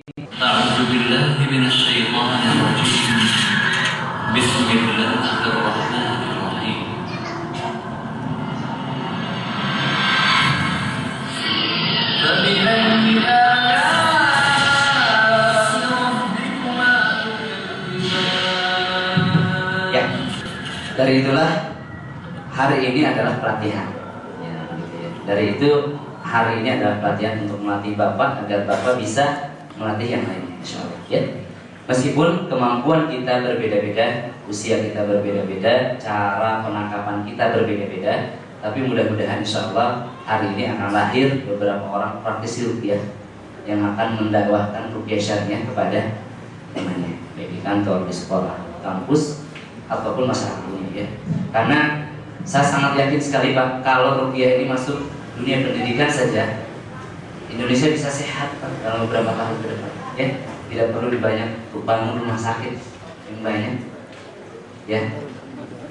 أعوذ بالله من الشيطان الرجيم بسم الله الرحمن الرحيم فبأي آلاء ربكما تكذبان. Ya, dari itulah hari ini adalah pelatihan. Ya, gitu ya. Dari itu hari ini adalah pelatihan untuk melatih Bapak agar Bapak bisa melatih yang lainnya, insya Allah. Ya. Meskipun kemampuan kita berbeda-beda, usia kita berbeda-beda, cara penangkapan kita berbeda-beda, tapi mudah-mudahan insya Allah hari ini akan lahir beberapa orang praktisi ruqyah yang akan mendakwahkan ruqyah syariah kepada temannya, baik di kantor, di sekolah, kampus, ataupun masyarakat umum, ya. Karena saya sangat yakin sekali Pak, kalau ruqyah ini masuk dunia pendidikan saja, Indonesia bisa sehat Pak dalam beberapa tahun ke depan, ya. Tidak perlu banyak bangun rumah sakit yang banyak, ya.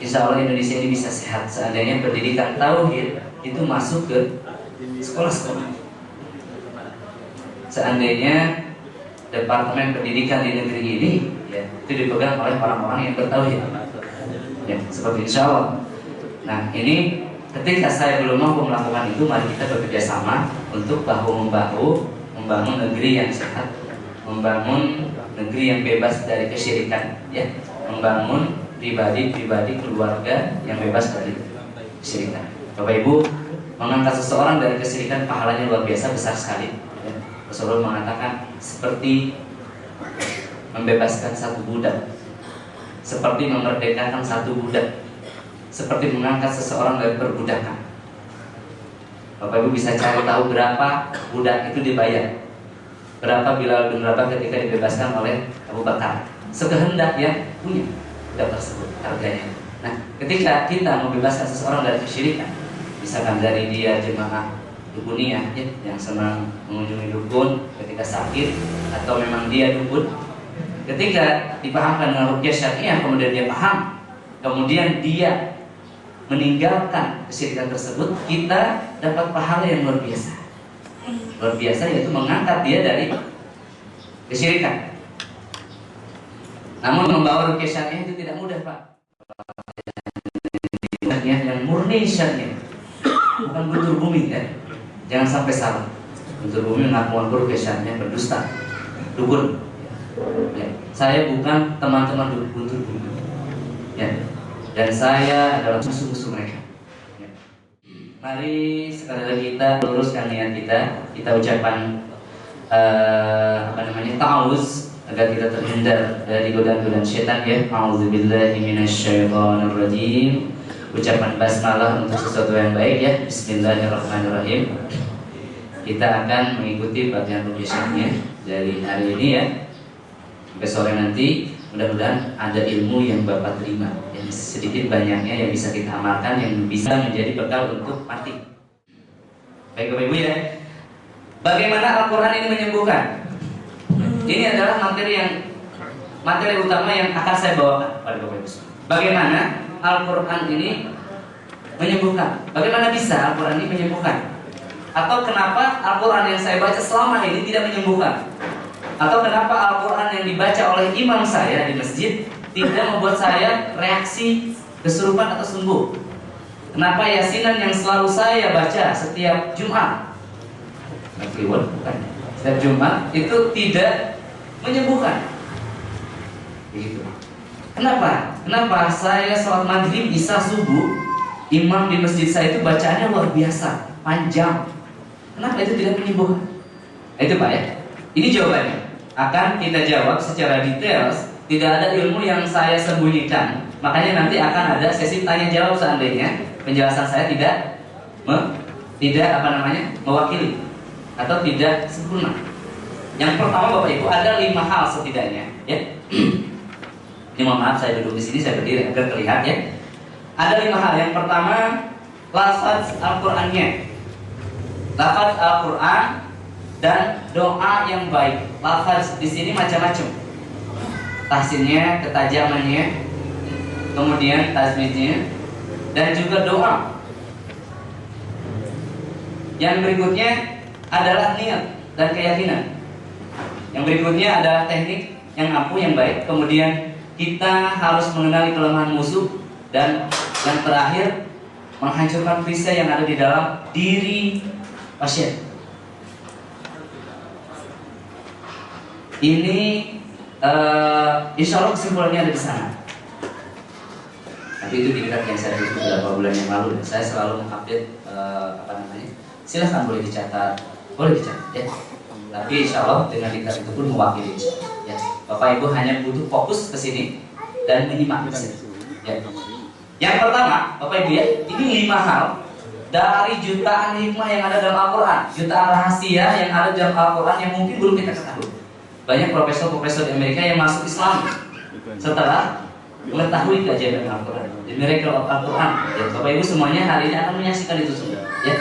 Insya Allah Indonesia ini bisa sehat seandainya pendidikan tauhid itu masuk ke sekolah-sekolah. Seandainya departemen pendidikan di negeri ini, ya, itu dipegang oleh orang-orang yang bertauhid, ya, seperti insya Allah. Nah, ini ketika saya belum mampu melakukan itu, mari kita bekerja sama untuk bahu-membahu membangun negeri yang sehat, membangun negeri yang bebas dari kesyirikan, ya, membangun pribadi-pribadi keluarga yang bebas dari kesyirikan. Bapak Ibu, mengangkat seseorang dari kesyirikan pahalanya luar biasa besar sekali, ya. Rasulullah mengatakan seperti membebaskan satu budak, seperti memerdekakan satu budak, seperti mengangkat seseorang dari perbudakan. Bapak Ibu bisa cari tahu berapa budak itu dibayar, berapa Bilal bin Rabah ketika dibebaskan oleh Abu Bakar, sekehendak yang punya budak tersebut harganya. Nah, ketika kita membebaskan seseorang dari kesyirikan, misalkan dari dia jemaah dukuniyah, ya, yang senang mengunjungi dukun ketika sakit, atau memang dia dukun, ketika dipahamkan dengan ruqyah syariah, kemudian dia paham, kemudian dia meninggalkan kesyirikan tersebut, kita dapat pahala yang luar biasa. Luar biasa, yaitu mengangkat dia dari kesyirikan. Namun membawa ruqyah syariah itu tidak mudah Pak. Yang murni syariah, bukan guntur bumi, kan? Jangan sampai salah. Guntur bumi mengaku ruqyah syariah berdusta, dukun. Ya. Saya bukan teman-teman guntur bumi, ya. Dan saya adalah musuh-musuh mereka. Ya. Mari sekali lagi kita luruskan niat kita ucapkan ta'awuz agar kita terhindar dari godaan-godaan setan, ya. A'udzubillahi minasyaitonirrajim. Ucapan basmalah untuk sesuatu yang baik, ya. Bismillahirrahmanirrahim. Kita akan mengikuti pelatihan ruqyah dari hari ini, ya, sampai sore nanti. Mudah-mudahan ada ilmu yang Bapak terima, yang sedikit banyaknya yang bisa kita amalkan, yang bisa menjadi bekal untuk mati. Baik Bapak Ibu, ya. Bagaimana Al-Quran ini menyembuhkan? Ini adalah materi utama yang akan saya bawakan pada Bapak Ibu. Bagaimana Al-Quran ini menyembuhkan? Bagaimana bisa Al-Quran ini menyembuhkan? Atau kenapa Al-Quran yang saya baca selama ini tidak menyembuhkan? Atau kenapa Al-Quran yang dibaca oleh imam saya di masjid tidak membuat saya reaksi kesurupan atau sembuh? Kenapa yasinan yang selalu saya baca setiap Jumat, bukan, setiap Jumat itu tidak menyembuhkan? Begitu. Kenapa? Kenapa saya sholat maghrib, isya, subuh, imam di masjid saya itu bacaannya luar biasa, panjang? Kenapa itu tidak menyembuhkan? Itu Pak, ya. Ini jawabannya. Akan kita jawab secara detail. Tidak ada ilmu yang saya sembunyikan. Makanya nanti akan ada sesi tanya jawab seandainya penjelasan saya tidak mewakili atau tidak sempurna. Yang pertama Bapak Ibu, ada 5 hal setidaknya, ya. Ini mohon maaf saya duduk di sini, saya berdiri agar terlihat, ya. Ada 5 hal. Yang pertama, lafaz Al-Qur'annya. Lafaz Al-Qur'an dan doa yang baik. Lafaz di sini macam-macam. Tahsinnya, ketajamannya, kemudian tajwidnya, dan juga doa. Yang berikutnya adalah niat dan keyakinan. Yang berikutnya adalah teknik yang ampuh yang baik. Kemudian kita harus mengenali kelemahan musuh, dan yang terakhir menghancurkan perisai yang ada di dalam diri pasien. Ini insya Allah kesimpulannya ada di sana. Tapi itu dikira yang saya tulis beberapa bulan yang lalu. Saya selalu mengupdate silahkan boleh dicatat ya. Tapi insya Allah dengan diktat itu pun mewakili ya. Bapak Ibu hanya butuh fokus ke sini dan menyimak di sini. Ya. Yang pertama, Bapak Ibu ya, ini 5 hal dari jutaan hikmah yang ada dalam Al-Quran, jutaan rahasia yang ada dalam Al-Quran yang mungkin belum kita ketahui. Banyak profesor-profesor di Amerika yang masuk Islam setelah mengetahui keajaiban Al-Quran, the miracle of Al-Quran. Ya, Bapak Ibu semuanya hari ini akan menyaksikan itu semua. Ya.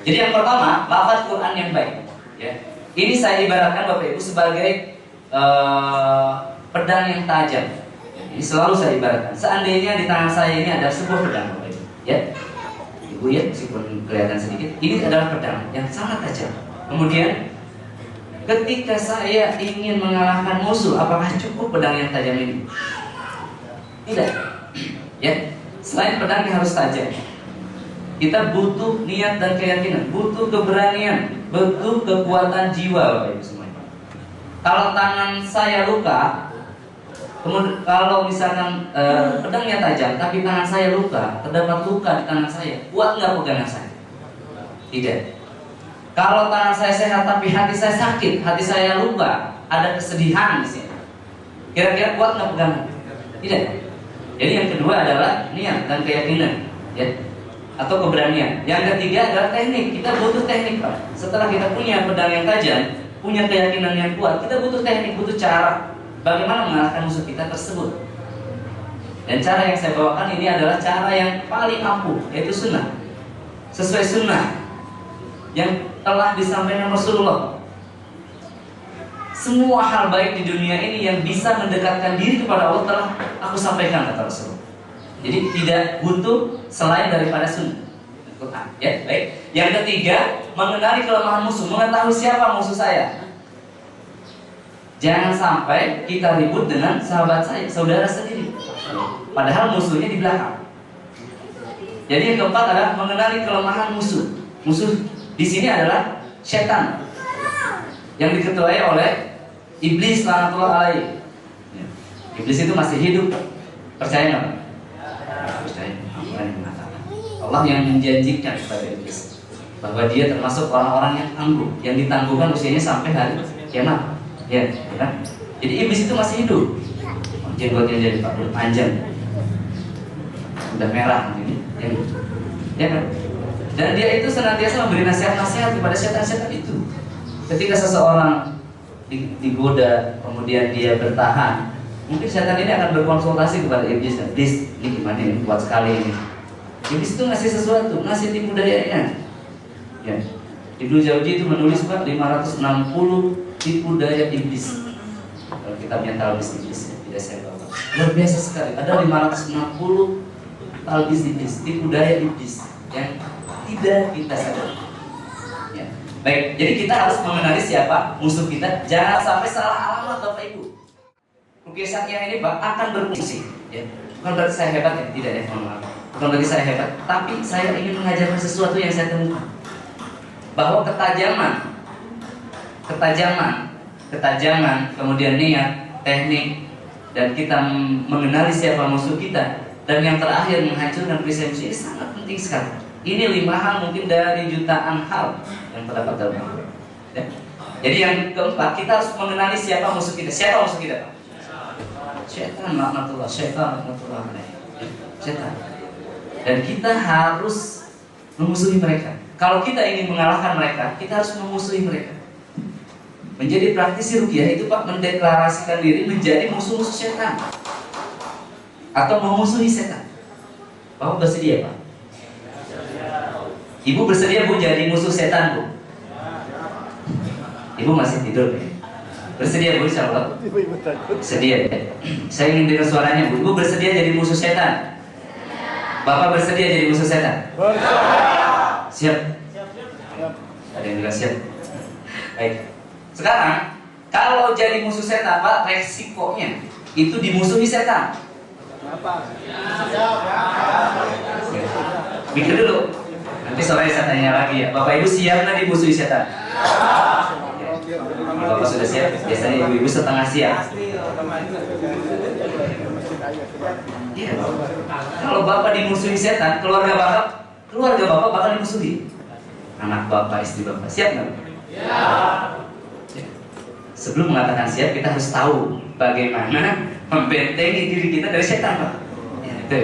Jadi yang pertama, lafaz Quran yang baik. Ya. Ini saya ibaratkan Bapak Ibu sebagai pedang yang tajam. Ini selalu saya ibaratkan. Seandainya di tangan saya ini ada sebuah pedang, Bapak Ibu. Ya. Ibu ya, meskipun kelihatan sedikit, ini adalah pedang yang sangat tajam. Kemudian ketika saya ingin mengalahkan musuh, apakah cukup pedang yang tajam ini? Tidak. Ya. Selain pedang yang harus tajam, kita butuh niat dan keyakinan, butuh keberanian, butuh kekuatan jiwa, Bapak Ibu semuanya. Kalau tangan saya luka, kemudian kalau misalkan pedangnya tajam, tapi tangan saya luka, terdapat luka di tangan saya, kuat nggak pegangan saya? Tidak. Kalau tangan saya sehat tapi hati saya sakit, hati saya luka, ada kesedihan di sini, kira-kira kuat nggak pegangan? Tidak. Jadi yang kedua adalah niat dan keyakinan, ya, atau keberanian. Yang ketiga adalah teknik. Kita butuh teknik, Pak. Setelah kita punya pedang yang tajam, punya keyakinan yang kuat, kita butuh teknik, butuh cara bagaimana mengalahkan musuh kita tersebut. Dan cara yang saya bawakan ini adalah cara yang paling ampuh, yaitu sunnah. Sesuai sunnah yang telah disampaikan Rasulullah. Semua hal baik di dunia ini yang bisa mendekatkan diri kepada Allah telah aku sampaikan, kata Rasulullah. Jadi tidak butuh selain daripada sunnah. Ya, baik. Yang ketiga, mengenali kelemahan musuh, mengetahui siapa musuh saya. Jangan sampai kita ribut dengan sahabat saya, saudara sendiri, padahal musuhnya di belakang. Jadi yang keempat adalah mengenali kelemahan musuh. Musuh di sini adalah setan yang diketuai oleh iblis laknatullah alaih. Iblis itu masih hidup, percaya nggak? Percaya. Allah yang menjanjikan kepada iblis bahwa dia termasuk orang-orang yang tangguh, yang ditangguhkan usianya sampai hari kiamat. Ya, kan? Jadi iblis itu masih hidup. Jenggotnya jadi panjang, udah merah ini, ya kan? Dan dia itu senantiasa memberi nasihat-nasihat kepada setan-setan itu. Ketika seseorang digoda, kemudian dia bertahan, mungkin setan ini akan berkonsultasi kepada iblis. Iblis, ini gimana ini, kuat sekali ini. Iblis itu ngasih sesuatu, ngasih tipu dayanya. Ya. Ibnu Jauzi itu menulis Pak 560 tipu daya iblis. Kalau kitabnya Talbis Iblis, tidak saya bawa. Luar biasa sekali. Ada 560 talbis iblis, tipu daya iblis yang tidak kita sadari. Ya. Baik, jadi kita harus mengenali siapa musuh kita. Jangan sampai salah alamat, Bapak Ibu. Ruqyah Syariah ini Pak akan berfungsi. Ya. Bukan berarti saya hebat ya, tidak ya, mohon maaf. Bukan berarti saya hebat, tapi saya ingin mengajarkan sesuatu yang saya temukan. Bahwa ketajaman, kemudian niat, teknik, dan kita mengenali siapa musuh kita, dan yang terakhir menghancurkan perisai musuh ini sangat penting sekali. Ini 5 hal mungkin dari jutaan hal yang terdapat dalam Al-Quran. Ya. Jadi yang keempat, kita harus mengenali siapa musuh kita. Siapa musuh kita, Pak? Syaitan, laknatullah, syaitan, laknatullah, syaitan. Dan kita harus memusuhi mereka. Kalau kita ingin mengalahkan mereka, kita harus memusuhi mereka. Menjadi praktisi ruqyah itu Pak mendeklarasikan diri menjadi musuh-musuh setan atau memusuhi setan. Bapak bersedia Pak? Ibu bersedia Bu jadi musuh setan Bu? Ibu masih tidur ya? Bersedia Bu insyaallah? Bersedia ya? Saya ingin dengar suaranya Bu. Ibu bersedia jadi musuh setan? Bapak bersedia jadi musuh setan? Siap? Ada yang bilang siap? Baik. Sekarang Kalau jadi musuh setan, Pak, resikonya itu dimusuhi setan. Mikir dulu. Nanti sore saya tanya lagi ya. Bapak Ibu siap nggak dimusuhi setan? Kalau Bapak sudah siap, biasanya ibu-ibu setengah siap. Ya. Kalau Bapak dimusuhi setan, keluarga Bapak bakal dimusuhi. Anak Bapak, istri Bapak, siap nggak? Ya. Sebelum mengatakan siap, kita harus tahu bagaimana membentengi diri kita dari setan, Pak. Ya, itu.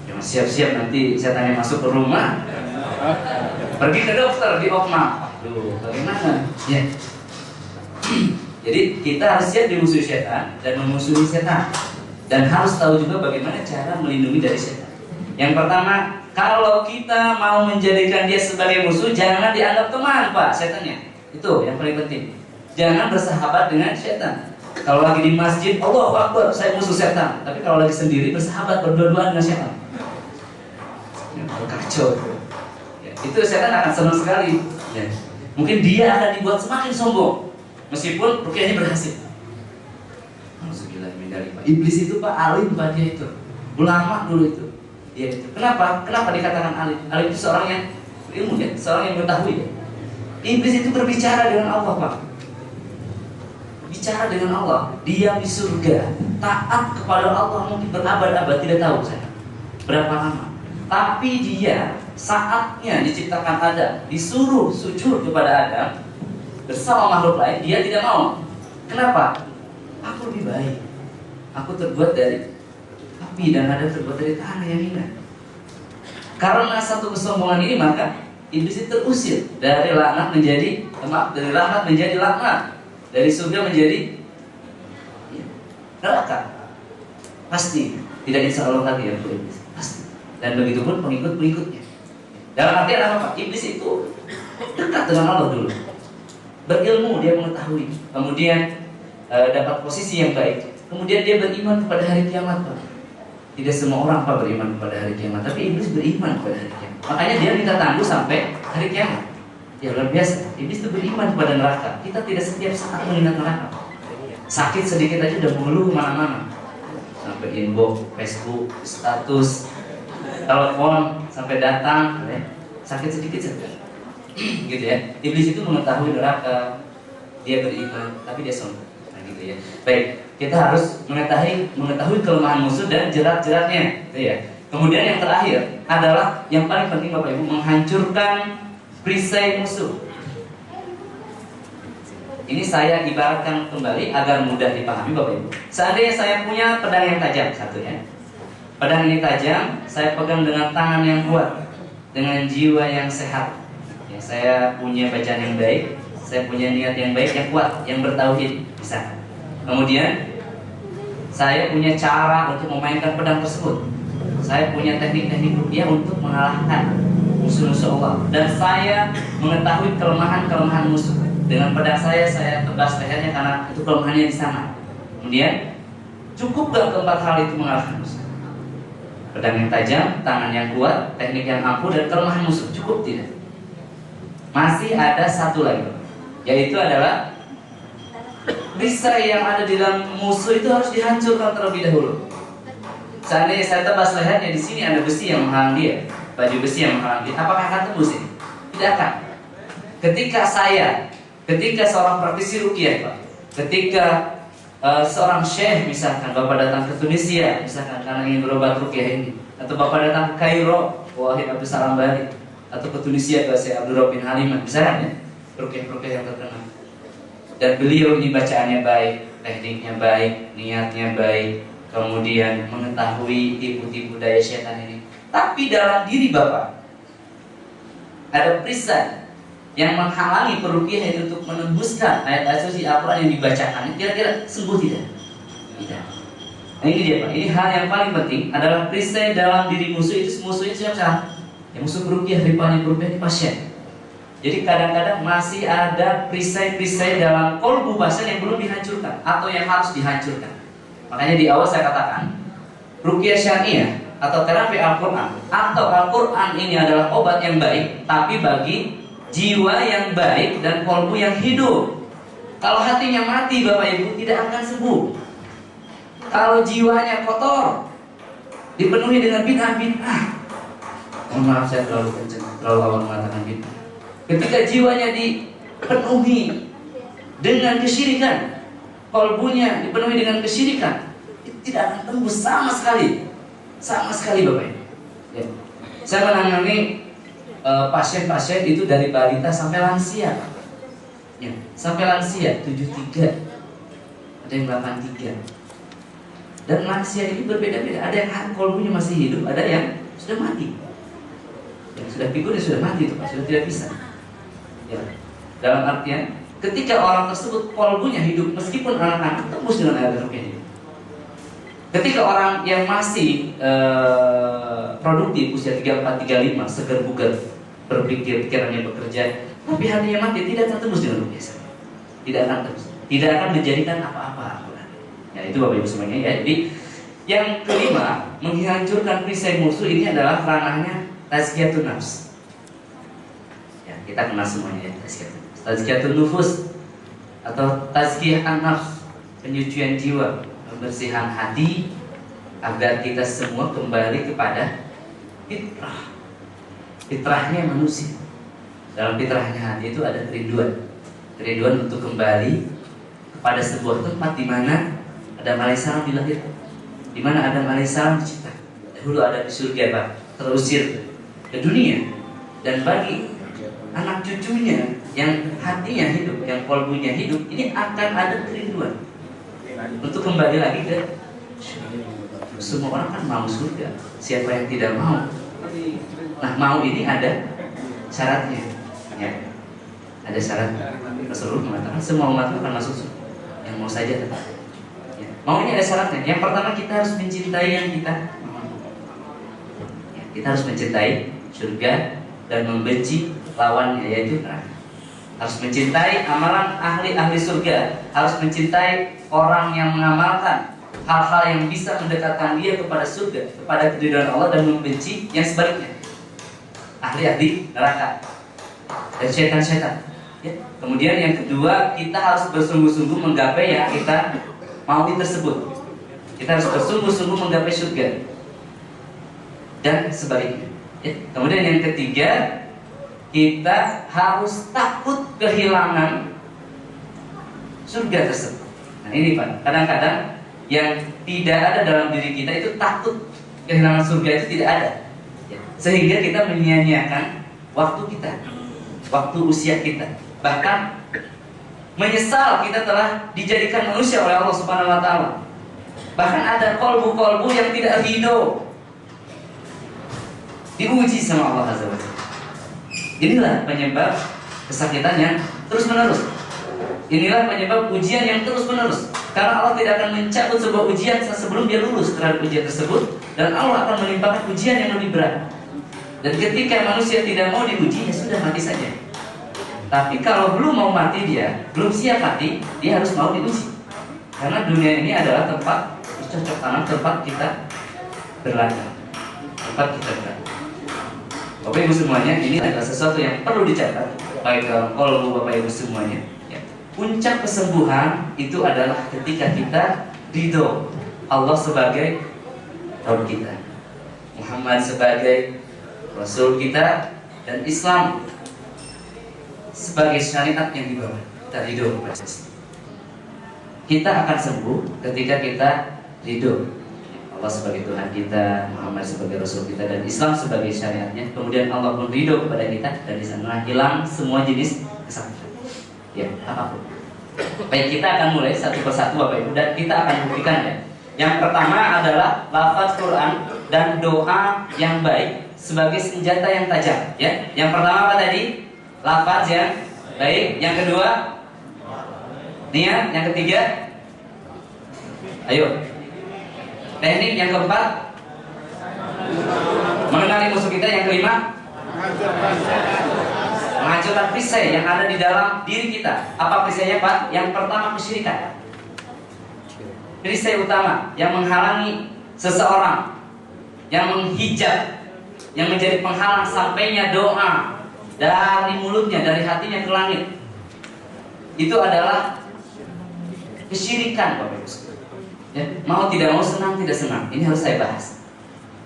Jangan siap-siap nanti setannya masuk ke rumah, pergi ke dokter di opma. Aduh, bagaimana? Ya. Jadi kita harus siap dimusuhi setan dan memusuhi setan, dan harus tahu juga bagaimana cara melindungi dari setan. Yang pertama, kalau kita mau menjadikan dia sebagai musuh, jangan dianggap teman, Pak, setannya. Itu yang paling penting. Jangan bersahabat dengan setan. Kalau lagi di masjid, Allahu Akbar, saya musuh setan. Tapi kalau lagi sendiri, bersahabat, berdua-duaan dengan setan. Ya, kacau. Ya, itu setan akan senang sekali. Ya. Mungkin dia akan dibuat semakin sombong, meskipun rukyahnya berhasil. Pak. Iblis itu, Pak, alim, Pak, dia itu. Ulama dulu itu. Dia itu. Kenapa? Kenapa dikatakan alim? Alim itu seorang yang berilmu, ya, seorang yang mengetahui. Ya. Iblis itu berbicara dengan Allah, Pak. Bicara dengan Allah, diam di surga, taat kepada Allah mungkin berabad-abad, tidak tahu saya berapa lama. Tapi dia saatnya diciptakan Adam, disuruh sujud kepada Adam bersama makhluk lain, dia tidak mau. Kenapa? Aku lebih baik. Aku terbuat dari api dan Adam terbuat dari tanah yang hina. Karena satu kesombongan ini, maka iblis itu terusir dari laknat menjadi dari rahmat menjadi laknat. Dari surga menjadi neraka. Pasti tidak insya Allah lagi ya, iblis. Pasti. Dan begitu pun pengikut-pengikutnya. Dalam artian apa, Pak? Iblis itu dekat dengan Allah dulu. Berilmu, dia mengetahui. Kemudian dapat posisi yang baik. Kemudian dia beriman kepada hari kiamat, Pak. Tidak semua orang, Pak, beriman kepada hari kiamat. Tapi iblis beriman kepada hari kiamat. Makanya dia minta tangguh sampai hari kiamat. Ya luar biasa, iblis itu beriman kepada neraka. Kita tidak setiap saat mengingat neraka. Sakit sedikit aja udah mengeluh kemana-mana. Sampai inbox, Facebook, status, telepon, sampai datang, ya. Sakit sedikit saja. Gitu ya. Iblis itu mengetahui neraka, dia beriman, tapi dia sombong. Nah, gitu ya. Baik, kita harus mengetahui kelemahan musuh dan jerat-jeratnya, gitu ya. Kemudian yang terakhir adalah yang paling penting, Bapak Ibu, menghancurkan perisai musuh. Ini saya ibaratkan kembali agar mudah dipahami, Bapak Ibu. Seandainya saya punya pedang yang tajam, satu ya. Pedang ini tajam, saya pegang dengan tangan yang kuat, dengan jiwa yang sehat. Ya, saya punya bacaan yang baik, saya punya niat yang baik, yang kuat, yang bertauhid, bisa. Kemudian saya punya cara untuk memainkan pedang tersebut. Saya punya teknik-teknik ruqyah untuk mengalahkan musuh-musuh Allah, dan saya mengetahui kelemahan-kelemahan musuh. Dengan pedang saya tebas lehernya karena itu kelemahannya di sana. Kemudian cukup gak keempat hal itu mengalahkan musuh? Pedang yang tajam, tangan yang kuat, teknik yang ampuh, dan kelemahan musuh, cukup tidak? Masih ada satu lagi, yaitu adalah perisai yang ada di dalam musuh itu harus dihancurkan terlebih dahulu. Seandainya saya tebas lehernya, di sini ada besi yang menghalang dia, baju besi yang menghalang dia, apakah akan tembus ini? Tidak akan. Ketika seorang praktisi ruqyah, Pak, ketika seorang syekh, misalkan Bapak datang ke Tunisia, misalkan karena ingin berobat ruqyah ini, atau Bapak datang ke Kairo, Wahid Abdul Salam Bali, atau ke Tunisia ke Syekh Abdul Rabb bin Halimah, misalkan ya, ruqyah-ruqyah yang terkenal. Dan beliau ini bacaannya baik, tekniknya baik, niatnya baik, kemudian mengetahui tipu-tipu daya setan ini. Tapi dalam diri Bapak ada perisai yang menghalangi peruqyah itu untuk menembuskan ayat-ayat suci Al-Quran yang dibacakan. Kira-kira sembuh tidak? Tidak. Nah, ini dia, Pak. Ini hal yang paling penting adalah perisai dalam diri musuh itu. Musuhnya siapa? Ya, musuh peruqyah, rupanya peruqyah di pasien. Jadi kadang-kadang masih ada perisai-perisai dalam kolbu pasien yang belum dihancurkan atau yang harus dihancurkan. Makanya di awal saya katakan ruqyah syariah atau terapi Al-Quran, atau Al-Quran ini adalah obat yang baik, tapi bagi jiwa yang baik dan kolbu yang hidup. Kalau hatinya mati Bapak Ibu tidak akan sembuh. Kalau jiwanya kotor, dipenuhi dengan bid'ah. Mohon maaf saya terlalu kencang, terlalu awal mengatakan bid'ah. Ketika jiwanya dipenuhi dengan kesyirikan, kalbunya dipenuhi dengan kesyirikan, itu tidak akan tembus sama sekali Bapak Ibu. Ya. Saya menangani pasien-pasien itu dari balita sampai lansia, ya, sampai lansia 73, ada yang 83. Dan lansia ini berbeda-beda. Ada yang kalbunya masih hidup, ada yang sudah mati. Yang sudah pikun, yang sudah mati itu Pak, sudah tidak bisa. Ya. Dalam artian ketika orang tersebut kalbunya hidup, meskipun anak-anak tembus dengan air rukyah. Ketika orang yang masih produktif usia 34, 35, segar bugar, berpikir, pikirannya bekerja, tapi hatinya mati, tidak akan tembus dengan rukyah. Tidak akan tembus. Tidak akan menjadikan apa-apa. Ya, itu Bapak Ibu semuanya ya. Jadi yang kelima, menghancurkan perisai musuh ini adalah ranahnya tazkiyatun nafs. Ya, kita kenal semuanya ya, tazkiyatun nufus atau tazkiyah an-nafs, penyucian jiwa, pembersihan hati agar kita semua kembali kepada fitrah. Fitrahnya manusia. Dalam fitrahnya hati itu ada kerinduan untuk kembali kepada sebuah tempat di mana Adam alaihissalam dilahirkan, di mana Adam alaihissalam dicipta. Dahulu ada di surga Pak, terusir ke dunia, dan bagi anak cucunya yang hatinya hidup, yang kalbunya hidup, ini akan ada kerinduan untuk kembali lagi ke surga. Semua orang kan mau surga, siapa yang tidak mau? Nah, mau ini ada syaratnya, ya. Ada syarat. Rasulullah mengatakan semua umat akan masuk surga, yang mau saja tetap. Mau ini ada syaratnya. Yang pertama kita harus mencintai yang kita mau. Ya, kita harus mencintai surga dan membenci lawannya, yaitu neraka. Harus mencintai amalan ahli surga. Harus mencintai orang yang mengamalkan hal-hal yang bisa mendekatkan dia kepada surga, kepada keridhaan Allah, dan membenci yang sebaliknya, ahli neraka dan syaitan-syaitan. Ya. Kemudian yang kedua, kita harus bersungguh-sungguh menggapai yang kita mau tersebut. Kita harus bersungguh-sungguh menggapai surga dan sebaliknya. Ya. Kemudian yang ketiga, kita harus takut kehilangan surga tersebut. Nah ini Pak, kadang-kadang yang tidak ada dalam diri kita itu takut kehilangan surga itu tidak ada. Ya. Sehingga kita menyia-nyiakan waktu kita, waktu usia kita. Bahkan menyesal kita telah dijadikan manusia oleh Allah Subhanahu wa taala. Bahkan ada kolbu-kolbu yang tidak ridho, diuji sama Allah Azza wa Jalla. Inilah penyebab kesakitan yang terus-menerus. Inilah penyebab ujian yang terus-menerus. Karena Allah tidak akan mencabut sebuah ujian sebelum dia lulus terhadap ujian tersebut, dan Allah akan menimpakan ujian yang lebih berat. Dan ketika manusia tidak mau diuji, ya sudah, mati saja. Tapi kalau belum mau mati, dia belum siap mati, dia harus mau diuji. Karena dunia ini adalah tempat cocok tanam, tempat kita berlatih, tempat kita berlatih. Bapak Ibu semuanya, ini adalah sesuatu yang perlu dicatat baik dalam kolbu Bapak Ibu semuanya. Ya. Puncak kesembuhan itu adalah ketika kita ridho Allah sebagai Rabb kita, Muhammad sebagai Rasul kita, dan Islam sebagai syariat yang dibawa. Kita ridho. Kita akan sembuh ketika kita ridho Allah sebagai Tuhan kita, Muhammad sebagai Rasul kita, dan Islam sebagai syariatnya. Kemudian Allah pun ridho kepada kita, dan di sana hilang semua jenis kesakitan, ya, apapun. Baik, kita akan mulai satu persatu Bapak Ibu, dan kita akan buktikan ya. Yang pertama adalah lafaz Quran dan doa yang baik sebagai senjata yang tajam, ya. Yang pertama apa tadi? Lafaz yang baik. Yang kedua, niat. Yang ketiga, ayo, teknik. Yang keempat, mengenali musuh kita. Yang kelima, menghancurkan perisai yang ada di dalam diri kita. Apa perisainya Pak? Yang pertama, kesyirikan. Perisai utama yang menghalangi seseorang, yang menghijab, yang menjadi penghalang sampainya doa dari mulutnya, dari hatinya ke langit, itu adalah kesyirikan Bapak Ibu sekalian. Ya, mau tidak mau, senang tidak senang, ini harus saya bahas.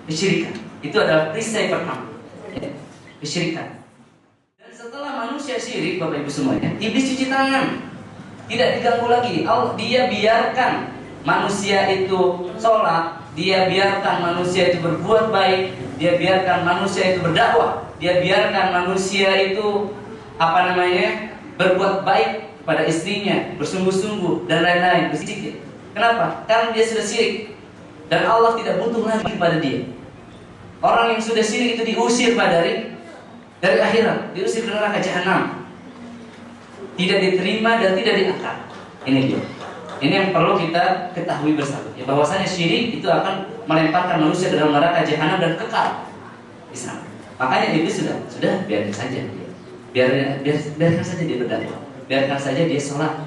Kesyirikan itu adalah perisai pertama. Ya, kesyirikan. Dan setelah manusia syirik Bapak Ibu semuanya, iblis cuci tangan, tidak diganggu lagi. Dia biarkan manusia itu sholat, dia biarkan manusia itu berbuat baik, dia biarkan manusia itu berdakwah, dia biarkan manusia itu berbuat baik pada istrinya, bersungguh-sungguh dan lain-lain, berzikir. Kenapa? Karena dia sudah syirik dan Allah tidak butuh lagi pada dia. Orang yang sudah syirik itu diusir dari akhirat, diusir ke neraka jahanam, tidak diterima dan tidak diangkat. Ini dia. Ini yang perlu kita ketahui bersama. Ya, bahwasanya syirik itu akan melemparkan manusia ke dalam neraka jahanam dan kekal di sana. Makanya iblis sudah biarkan saja dia. Biarkan saja dia berdakwah. Biarkan saja dia sholat.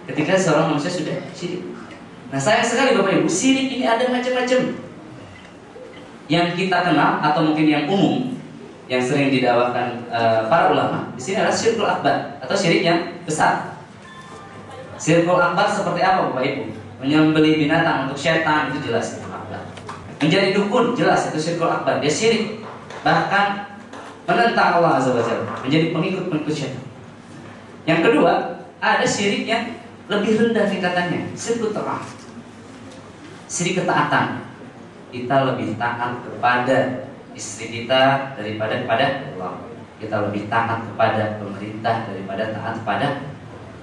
Ketika seorang manusia sudah syirik. Nah, sayang sekali Bapak Ibu, syirik ini ada macam-macam. Yang kita kenal atau mungkin yang umum, yang sering didakwakan para ulama, di sini adalah syirkul akbar atau syirik yang besar. Syirkul akbar seperti apa Bapak Ibu? Menyembelih binatang untuk syaitan, itu jelas syirkul akbar. Menjadi dukun, jelas itu syirkul akbar. Dia syirik, bahkan menentang Allah Azza wa Jalla, menjadi pengikut syaitan. Yang kedua, ada syirik yang lebih rendah tingkatannya, syirkul ta'ah, syirik ketaatan. Kita lebih taat kepada istri kita daripada kepada Allah. Kita lebih taat kepada pemerintah daripada taat kepada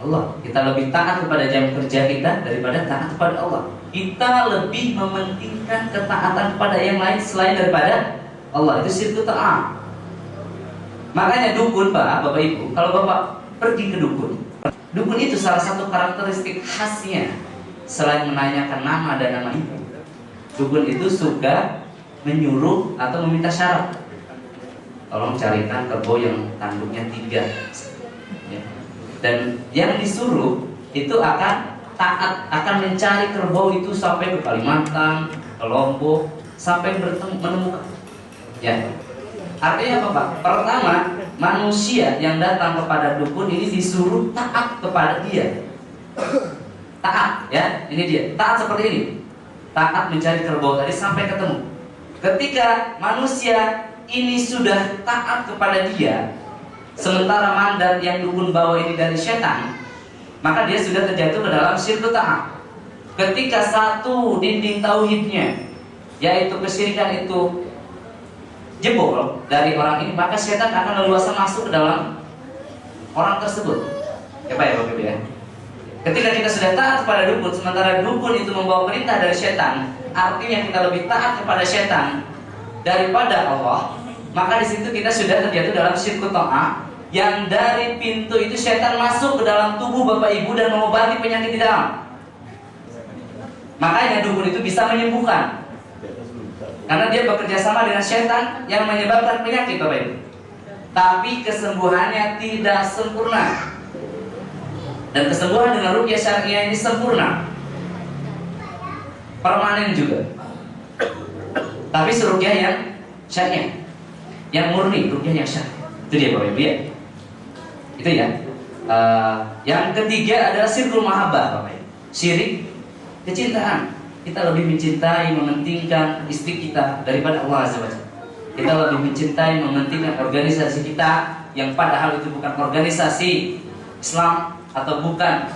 Allah. Kita lebih taat kepada jam kerja kita daripada taat kepada Allah. Kita lebih mementingkan ketaatan kepada yang lain selain daripada Allah. Itu syirik ta'ah. Makanya dukun Bapak Ibu, kalau Bapak pergi ke dukun itu salah satu karakteristik khasnya, selain menanyakan nama dan nama ibu, dukun itu suka menyuruh atau meminta syarat. Tolong carikan kerbau yang tanduknya 3 ya. Dan yang disuruh itu akan taat, akan mencari kerbau itu sampai ke Kalimantan, ke Lombok, sampai menemukan ya. Artinya apa Pak? Pertama, manusia yang datang kepada dukun ini disuruh taat kepada dia. Taat ya, ini dia. Taat seperti ini. Taat mencari kerbau tadi sampai ketemu. Ketika manusia ini sudah taat kepada dia, sementara mandat yang dukun bawa ini dari setan, maka dia sudah terjatuh ke dalam syirk ta'ah. Ketika satu dinding tauhidnya, yaitu kesyirikan itu jebol dari orang ini, maka setan akan leluasa masuk ke dalam orang tersebut. Ya Pak ya Bapak Ibu ya. Ketika kita sudah taat kepada dukun, sementara dukun itu membawa perintah dari setan, artinya kita lebih taat kepada setan daripada Allah, maka di situ kita sudah terjatuh dalam syirk ta'ah, yang dari pintu itu setan masuk ke dalam tubuh Bapak Ibu dan mengobati penyakit di dalam. Makanya dukun itu bisa menyembuhkan, karena dia bekerja sama dengan setan yang menyebabkan penyakit Bapak Ibu. Tapi kesembuhannya tidak sempurna. Dan kesembuhan dengan ruqyah syariah ini sempurna, permanen juga. Tapi ruqyah yang syariah, yang murni, ruqyah yang syariah. Itu dia Bapak Ibu ya. Itu ya. Yang ketiga adalah syirkul mahabbah Bapak Ibu. Syirik kecintaan. Kita lebih mencintai, mementingkan istri kita daripada Allah Azza wa Jalla. Kita lebih mencintai, mementingkan organisasi kita yang padahal itu bukan organisasi Islam atau bukan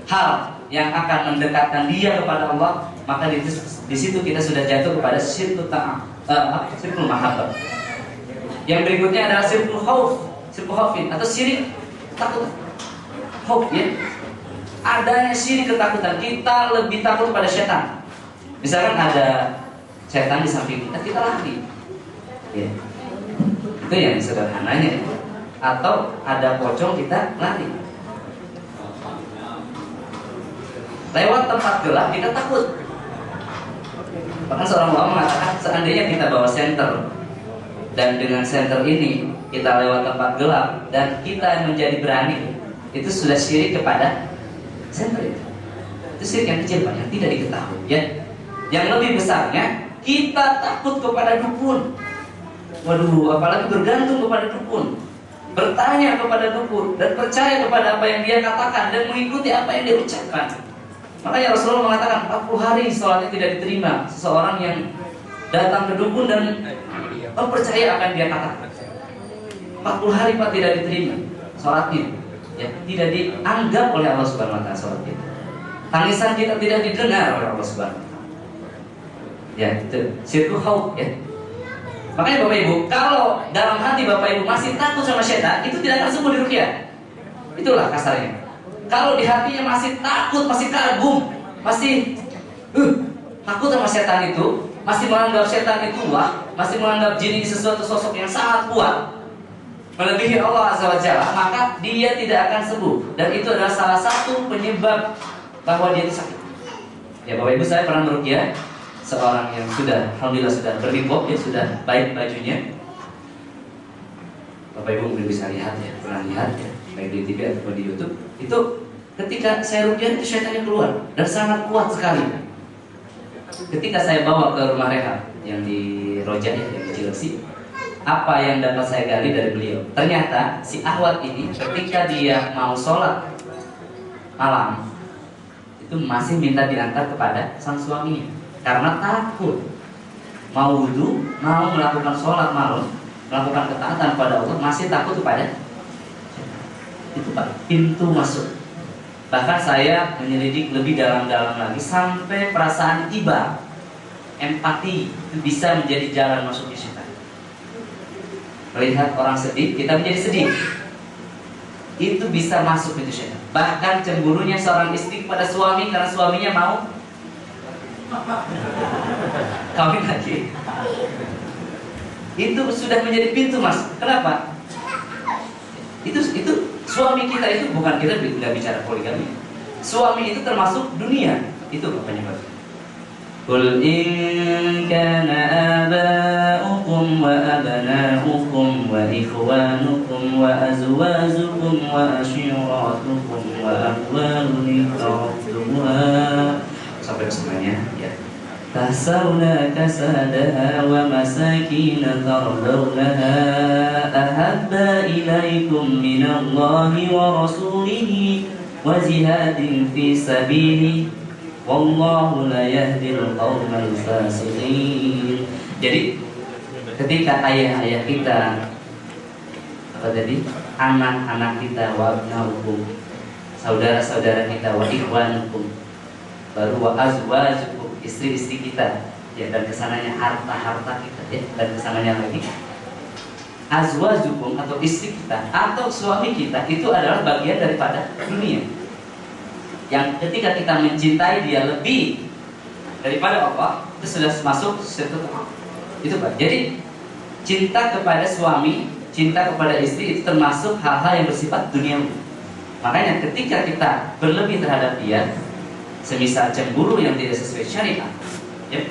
hal yang akan mendekatkan dia kepada Allah. Maka di situ kita sudah jatuh kepada syirkul ta'ah, syirkul mahabbah. Yang berikutnya adalah syirkul khauf, syirkul khaufin atau syirik takut. Khauf ya. Adanya syirik ketakutan, kita lebih takut pada setan. Misalkan ada setan di samping kita, kita lari ya. Itu yang sederhananya. Atau ada pocong, kita lari. Lewat tempat gelap kita takut. Bahkan seorang ulama mengatakan, seandainya kita bawa senter, dan dengan senter ini kita lewat tempat gelap dan kita menjadi berani, itu sudah syirik kepada senter itu. Itu syirik yang kecil Pak, yang tidak diketahui ya. Yang lebih besarnya, kita takut kepada dukun. Waduh, apalagi bergantung kepada dukun. bertanya kepada dukun dan percaya kepada apa yang dia katakan dan mengikuti apa yang dia ucapkan. Makanya Rasulullah mengatakan 40 hari sholatnya tidak diterima seseorang yang datang ke dukun dan percaya apa yang dia katakan. 40 hari Pak tidak diterima sholatnya, ya, tidak dianggap oleh Allah Subhanahu Wa Taala sholat kita. Tangisan kita tidak didengar oleh Allah Subhanahu Wa Taala. Ya, itu syirku khauf, ya. Makanya Bapak Ibu, kalau dalam hati Bapak Ibu masih takut sama setan, itu tidak akan sembuh di ruqyah. Itulah kasarnya. Kalau di hatinya masih takut, masih kagum, masih takut sama setan itu, masih menganggap setan itu wah, masih menganggap jin ini sesuatu sosok yang sangat kuat, melebihi Allah Azza wa Jalla, maka dia tidak akan sembuh. Dan itu adalah salah satu penyebab bahwa dia itu sakit. Ya Bapak Ibu, saya pernah meruqyah seorang yang sudah, alhamdulillah sudah berniqab, ya, sudah baik bajunya. Bapak Ibu mungkin bisa lihat ya, pernah lihat ya, baik di TV ataupun di YouTube. Itu ketika saya ruqyah itu syaitannya keluar dan sangat kuat sekali. Ketika saya bawa ke rumah rehab yang di Rojak ya, yang di Cilengsi, apa yang dapat saya gali dari beliau? Ternyata si Ahwat ini ketika dia mau sholat malam itu masih minta diantar kepada sang suaminya. Karena takut mau wudhu, mau melakukan sholat malam, melakukan ketaatan pada Allah, masih takut kepada itu Pak, pintu masuk. Bahkan saya menyelidik lebih dalam-dalam lagi sampai perasaan iba, empati itu bisa menjadi jalan masuknya setan. Melihat orang sedih, kita menjadi sedih, itu bisa masuk pintu setan. Bahkan cemburunya seorang istri kepada suami karena suaminya mau kawin lagi, itu sudah menjadi pintu mas. Kenapa? Itu suami kita itu bukan, kita tidak bicara poligami. Suami itu termasuk dunia. Itu penyebabnya. Qul in kana aba'ukum wa abna'ukum wa ikhwanukum wa azwajukum wa ashiratukum wa amwalun iqtaraftuha sampai kesemuanya, ya. Tasawna kasadaha wa masakina tardawnaha ahabba ilaikum minallahi wa rasulihi wa jihadin fi sabili wallahu la yahdil qawmal fasiqin. Jadi ketika ayah-ayah kita, apa tadi, anak-anak kita, wa abnaukum, saudara-saudara kita, wa ikhwanukum, baru wa azwajukum, istri-istri kita, ya, dan kesananya harta-harta kita, ya, dan kesananya lagi azwajukum atau istri kita atau suami kita itu adalah bagian daripada dunia. Yang ketika kita mencintai dia lebih daripada Allah, itu sudah masuk satu itu Pak. Jadi cinta kepada suami, cinta kepada istri itu termasuk hal-hal yang bersifat duniawi. Makanya ketika kita berlebih terhadap dia, semisal cemburu yang tidak sesuai syariat, ya,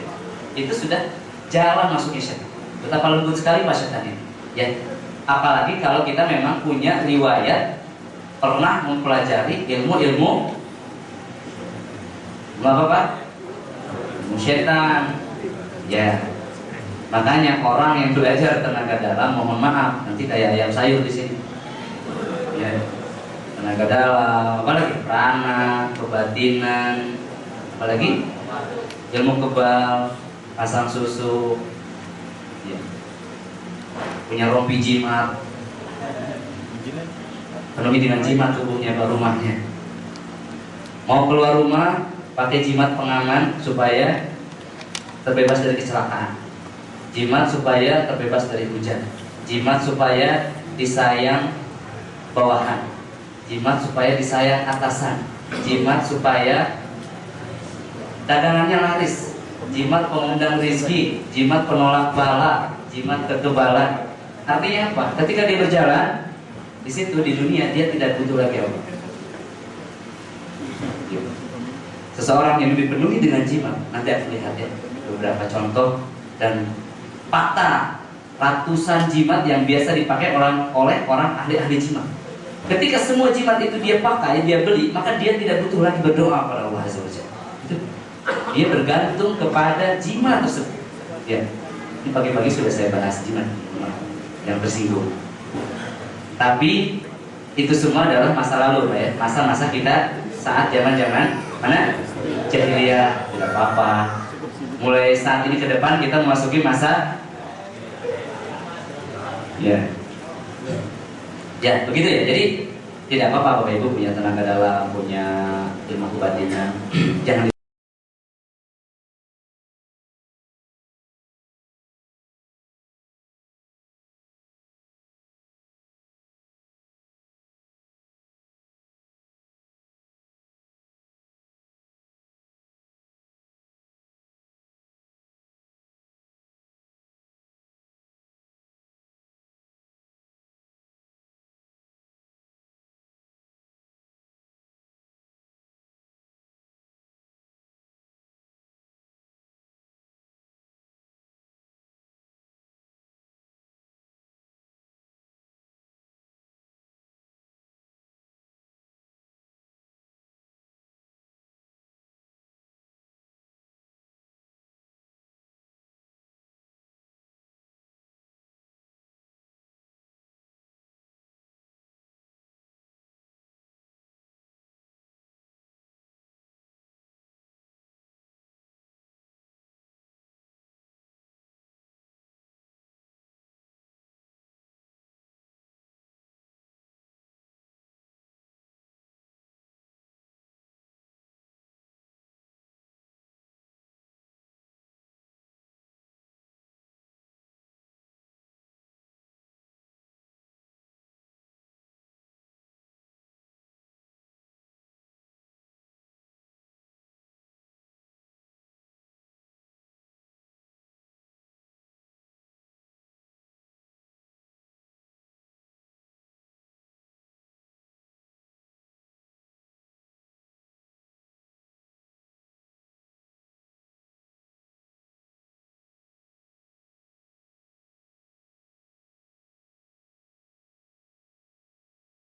itu sudah jalan masuknya setan. Betapa lembut sekali Pak setan ini, ya. Apalagi kalau kita memang punya riwayat pernah mempelajari ilmu apa Pak? Ilmu setan, ya. Makanya orang yang belajar tenaga dalam, mohon maaf, nanti kayak ayam sayur di sini, ya. Tenaga dalam, apalagi prana, kebatinan, apalagi ilmu kebal, pasang susu, ya. Punya rompi jimat, penuhi dengan jimat tubuhnya ke rumahnya. Mau keluar rumah pakai jimat pengaman supaya terbebas dari kecelakaan, jimat supaya terbebas dari hujan, jimat supaya disayang bawahan, jimat supaya disayang atasan, jimat supaya dagangannya laris, jimat pengundang rezeki, jimat penolak bala, jimat kekebalan. Artinya apa? Ketika dia berjalan di situ di dunia, dia tidak butuh lagi Allah. Seseorang yang dipenuhi dengan jimat, nanti akan lihat ya beberapa contoh dan fakta ratusan jimat yang biasa dipakai oleh orang ahli-ahli jimat. Ketika semua jimat itu dia pakai, dia beli, maka dia tidak butuh lagi berdoa kepada Allah Azza wa Jalla. Dia bergantung kepada jimat tersebut. Ya, ini pagi-pagi sudah saya bahas jimat yang tersinggung. Tapi itu semua adalah masa lalu, Pak ya. Masa-masa kita saat zaman-zaman mana? Jahiliyah, tidak apa-apa. Mulai saat ini ke depan kita memasuki masa ya. Ya, begitu ya. Jadi tidak apa-apa Bapak Ibu punya tenaga dalam, punya ilmu kebatinan. Jangan